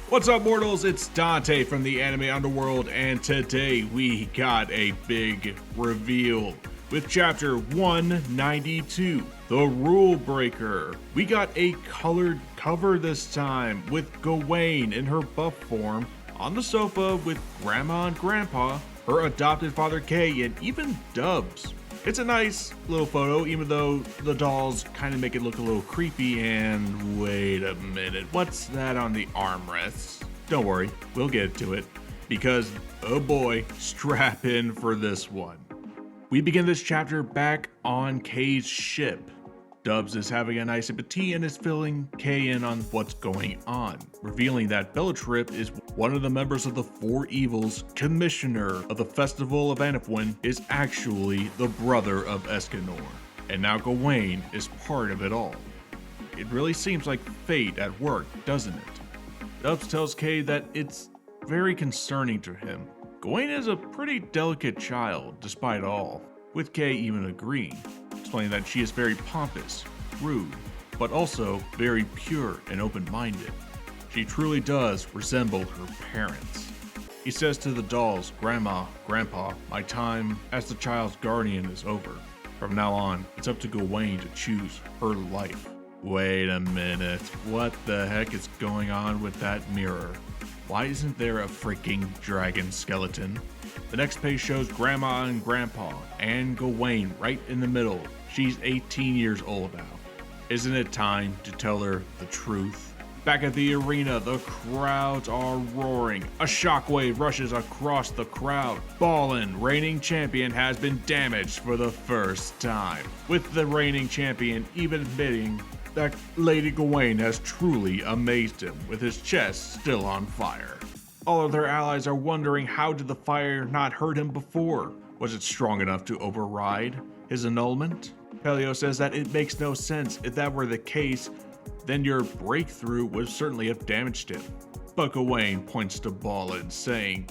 What's up, mortals? It's Dante from the anime Underworld, and today we got a big reveal with chapter 192, The Rule Breaker. We got a colored cover this time with Gawain in her buff form on the sofa with Grandma and Grandpa, her adopted father K, and even Dubs. It's a nice little photo, even though the dolls kind of make it look a little creepy. And wait a minute, what's that on the armrests? Don't worry, we'll get to it, because oh boy, strap in for this one. We begin this chapter back on K's ship. Dubs is having a nice sip of tea and is filling K in on what's going on, revealing that Bellatrip is one of the members of the Four Evils. Commissioner of the Festival of Anipwin is actually the brother of Escanor, and now Gawain is part of it all. It really seems like fate at work, doesn't it? Dubs tells K that it's very concerning to him. Gawain is a pretty delicate child, despite all, with K even agreeing, explaining that she is very pompous, rude, but also very pure and open-minded. She truly does resemble her parents. He says to the dolls, Grandma, Grandpa, my time as the child's guardian is over. From now on, it's up to Gawain to choose her life. Wait a minute, what the heck is going on with that mirror? Why isn't there a freaking dragon skeleton? The next page shows Grandma and Grandpa and Gawain right in the middle. She's 18 years old now. Isn't it time to tell her the truth? Back at the arena, the crowds are roaring. A shockwave rushes across the crowd. Ballin, reigning champion, has been damaged for the first time, with the reigning champion even admitting that Lady Gawain has truly amazed him, with his chest still on fire. All of their allies are wondering, how did the fire not hurt him before? Was it strong enough to override his annulment? Pelio says that it makes no sense. If that were the case, then your breakthrough would certainly have damaged him. But Gawain points to Ballin, saying,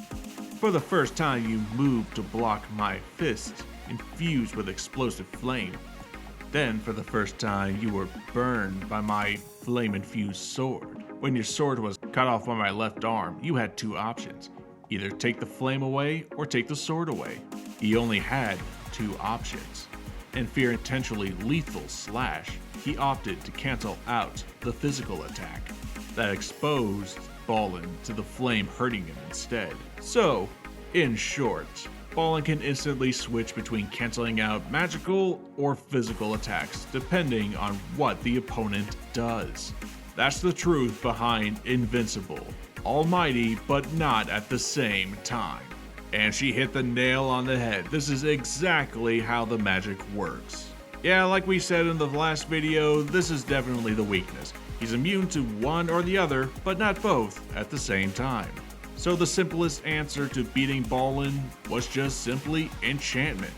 for the first time you moved to block my fist, infused with explosive flame. Then for the first time you were burned by my flame-infused sword. When your sword was cut off by my left arm, you had two options. Either take the flame away or take the sword away. He only had two options. In fear intentionally lethal slash, he opted to cancel out the physical attack. That exposed Ballin to the flame hurting him instead. So, in short, Ballin can instantly switch between canceling out magical or physical attacks, depending on what the opponent does. That's the truth behind Invincible. Almighty, but not at the same time. And she hit the nail on the head. This is exactly how the magic works. Yeah, like we said in the last video, this is definitely the weakness. He's immune to one or the other, but not both at the same time. So the simplest answer to beating Ballin was just simply enchantment.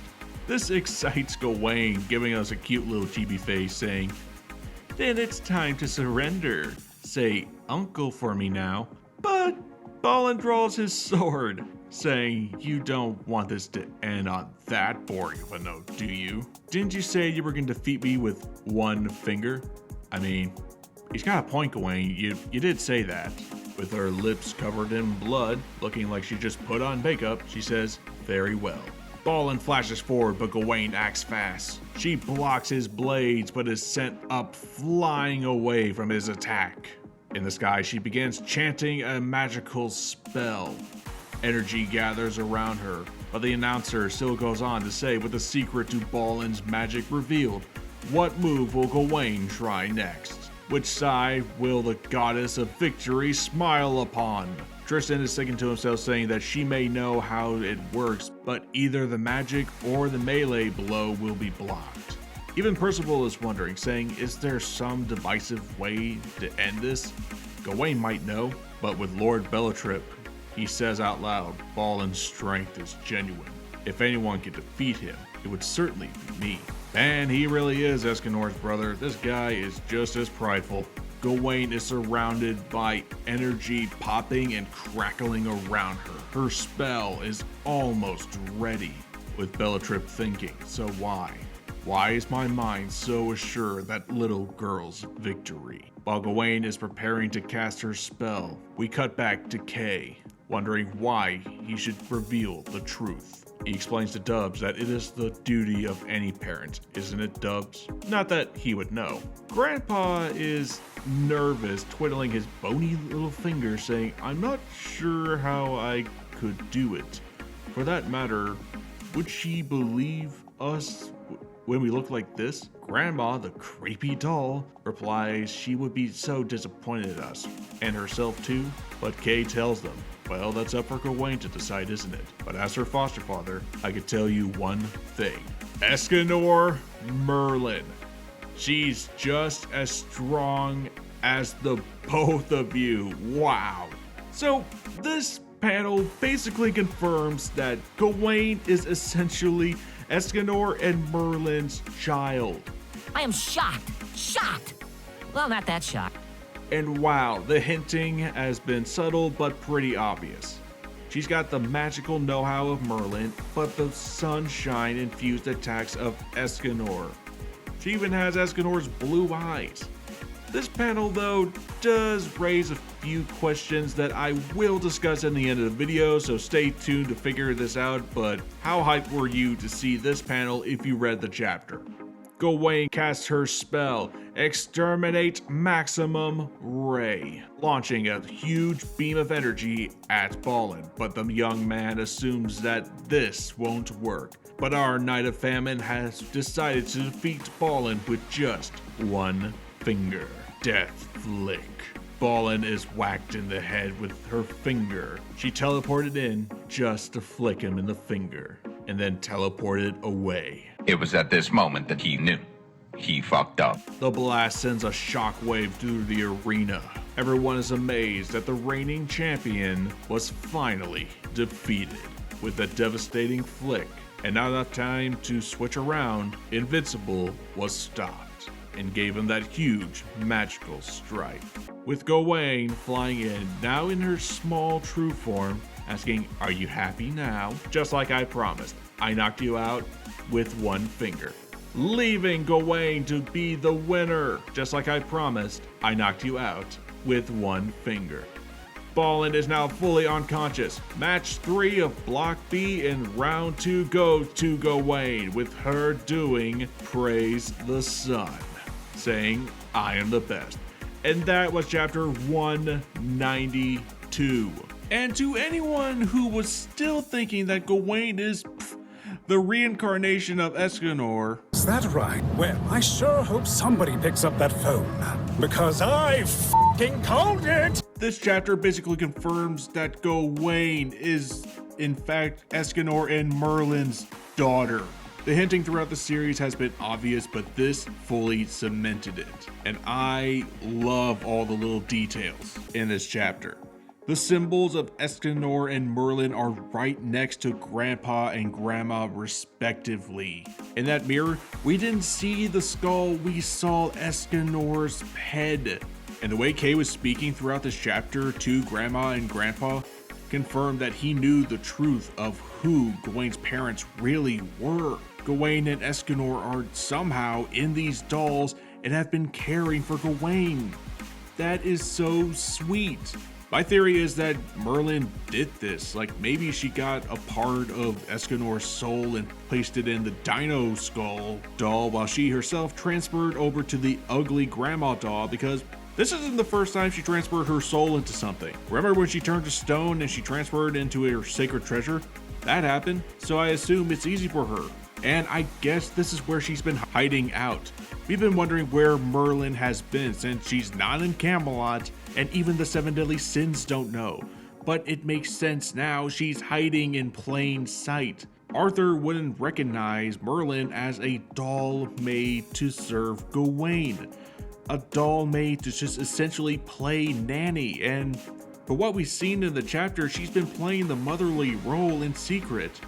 This excites Gawain, giving us a cute little chibi face saying, then it's time to surrender. Say uncle for me now. But Ballin draws his sword, saying, you don't want this to end on that boring of a note, do you? Didn't you say you were going to defeat me with one finger? I mean, he's got a point, Gawain. You did say that. With her lips covered in blood, looking like she just put on makeup, she says, very well. Ballin flashes forward, but Gawain acts fast. She blocks his blades, but is sent up flying away from his attack. In the sky, she begins chanting a magical spell. Energy gathers around her, but the announcer still goes on to say, with the secret to Ballin's magic revealed, what move will Gawain try next? Which side will the goddess of victory smile upon? Tristan is thinking to himself, saying that she may know how it works, but either the magic or the melee blow will be blocked. Even Percival is wondering, saying, is there some divisive way to end this? Gawain might know, but with Lord Bellatrip, he says out loud, Ballin's strength is genuine. If anyone can defeat him, it would certainly be me. And he really is Escanor's brother. This guy is just as prideful. Gawain is surrounded by energy popping and crackling around her. Her spell is almost ready, with Bellatrip thinking, so why? Why is my mind so assured that little girl's victory? While Gawain is preparing to cast her spell, we cut back to Kay, wondering why he should reveal the truth. He explains to Dubs that it is the duty of any parent, isn't it, Dubs? Not that he would know. Grandpa is nervous, twiddling his bony little finger, saying, "I'm not sure how I could do it. For that matter, would she believe us when we look like this?" Grandma, the creepy doll, replies she would be so disappointed in us, and herself too, but Kay tells them, well, that's up for Gawain to decide, isn't it? But as her foster father, I could tell you one thing. Escanor Merlin. She's just as strong as the both of you. Wow. So this panel basically confirms that Gawain is essentially Escanor and Merlin's child. I am shocked. Shocked. Well, not that shocked. And wow, the hinting has been subtle but pretty obvious. She's got the magical know-how of Merlin, but the sunshine infused attacks of Escanor. She even has Escanor's blue eyes. This panel though does raise a few questions that I will discuss in the end of the video, so stay tuned to figure this out. But how hyped were you to see this panel if you read the chapter? Gawain casts her spell, Exterminate Maximum Ray, launching a huge beam of energy at Ballin, but the young man assumes that this won't work. But our Knight of Famine has decided to defeat Ballin with just one finger. Death Flick. Ballin is whacked in the head with her finger. She teleported in just to flick him in the finger, and then teleported away. It was at this moment that he knew. He fucked up. The blast sends a shockwave through the arena. Everyone is amazed that the reigning champion was finally defeated. With a devastating flick, and not enough time to switch around, Invincible was stopped and gave him that huge magical strike. With Gawain flying in, now in her small true form, asking, "Are you happy now?" Just like I promised, I knocked you out with one finger. Leaving Gawain to be the winner. Just like I promised, I knocked you out with one finger. Ballin is now fully unconscious. Match 3 of Block B in round 2 goes to Gawain, with her doing Praise the Sun, saying, "I am the best." And that was chapter 192. And to anyone who was still thinking that Gawain is the reincarnation of Escanor. Is that right? Well, I sure hope somebody picks up that phone, because I f***ing called it! This chapter basically confirms that Gawain is, in fact, Escanor and Merlin's daughter. The hinting throughout the series has been obvious, but this fully cemented it. And I love all the little details in this chapter. The symbols of Escanor and Merlin are right next to Grandpa and Grandma respectively. In that mirror, we didn't see the skull, we saw Escanor's head. And the way Kay was speaking throughout this chapter to Grandma and Grandpa confirmed that he knew the truth of who Gawain's parents really were. Gawain and Escanor are somehow in these dolls and have been caring for Gawain. That is so sweet. My theory is that Merlin did this, like maybe she got a part of Escanor's soul and placed it in the Dino Skull doll while she herself transferred over to the ugly grandma doll, because this isn't the first time she transferred her soul into something. Remember when she turned to stone and she transferred into her sacred treasure? That happened, so I assume it's easy for her. And I guess this is where she's been hiding out. We've been wondering where Merlin has been since she's not in Camelot, and even the 7 deadly sins don't know. But it makes sense now, she's hiding in plain sight. Arthur wouldn't recognize Merlin as a doll made to serve Gawain. A doll made to just essentially play nanny, and for what we've seen in the chapter, she's been playing the motherly role in secret.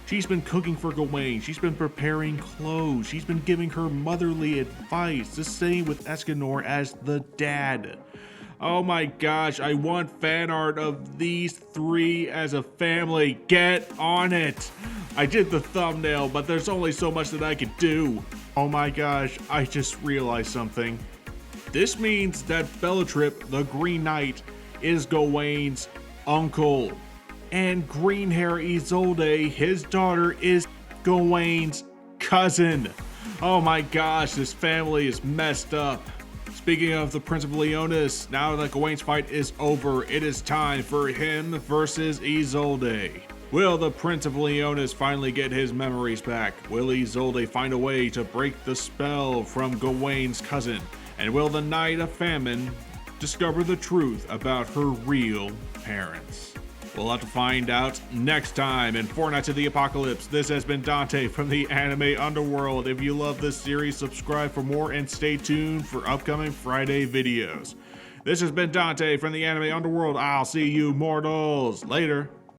She's been cooking for Gawain, she's been preparing clothes, she's been giving her motherly advice, the same with Escanor as the dad. Oh my gosh, I want fan art of these three as a family. Get on it. I did the thumbnail, but there's only so much that I could do. Oh my gosh, I just realized something. This means that Bellatrip, the Green Knight, is Gawain's uncle. And green hair Isolde, his daughter, is Gawain's cousin. Oh my gosh, this family is messed up. Speaking of the Prince of Leonis, now that Gawain's fight is over, it is time for him versus Isolde. Will the Prince of Leonis finally get his memories back? Will Isolde find a way to break the spell from Gawain's cousin? And will the Knight of Famine discover the truth about her real parents? We'll have to find out next time in Four Knights of the Apocalypse. This has been Dante from the Anime Underworld. If you love this series, subscribe for more and stay tuned for upcoming Friday videos. This has been Dante from the Anime Underworld. I'll see you mortals later.